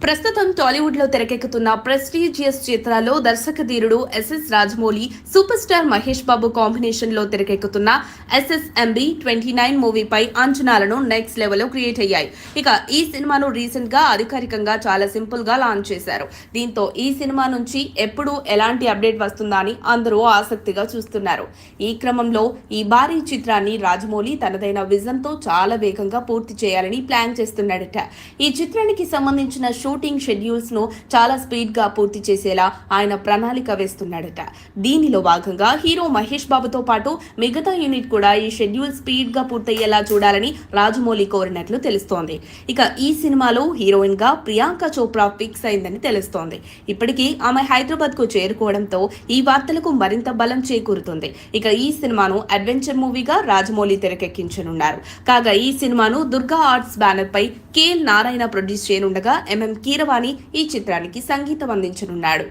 ప్రస్తుతం టాలీవుడ్ లో తెరకెక్కుతున్న ప్రెస్టీజియస్ చిత్రాల్లో దర్శకధీరుడు SS Rajamouli super star Mahesh Babu combination లో తెరకెక్కుతున్న SSMB 29 మూవీపై అంచనాలను నెక్స్ట్ లెవెల్ లో క్రియేట్ అయ్యాయి. ఇక ఈ సినిమాను రీసెంట్ గా అధికారికంగా చాలా సింపుల్ గా లాంచ్ చేశారు. దీంతో ఈ సినిమా నుంచి ఎప్పుడు ఎలాంటి అప్డేట్ వస్తుందా అని అందరూ ఆసక్తిగా చూస్తున్నారు. ఈ క్రమంలో ఈ భారీ చిత్రాన్ని రాజమౌళి తనదైన విజన్ తో చాలా వేగంగా పూర్తి చేయాలని ప్లాన్ చేస్తున్నాడట. ఈ చిత్రానికి సంబంధించిన షూటింగ్ షెడ్యూల్స్ ను చాలా స్పీడ్ గా పూర్తి చేసేలా ఆయన ప్రణాళిక వేస్తున్నాడట. దీనిలో భాగంగా హీరో మహేష్ బాబుతో పాటు మిగతా యూనిట్ కూడా ఈ షెడ్యూల్ స్పీడ్ గా పూర్తయ్యేలా చూడాలని రాజమౌళి కోరినట్లు తెలుస్తోంది. ఇక ఈ సినిమాలో హీరోయిన్ గా ప్రియాంక చోప్రా ఫిక్స్ అయిందని తెలుస్తోంది. ఇప్పటికీ ఆమె హైదరాబాద్ కు చేరుకోవడంతో ఈ వార్తలకు మరింత బలం చేకూరుతుంది. ఇక ఈ సినిమాను అడ్వెంచర్ మూవీగా రాజమౌళి తెరకెక్కించనున్నారు. కాగా ఈ సినిమాను దుర్గా ఆర్ట్స్ బ్యానర్ పై KL నారాయణ ప్రొడ్యూస్ చేయనుండగా MM కీరవాణి ఈ చిత్రానికి సంగీతం అందించనున్నాడు.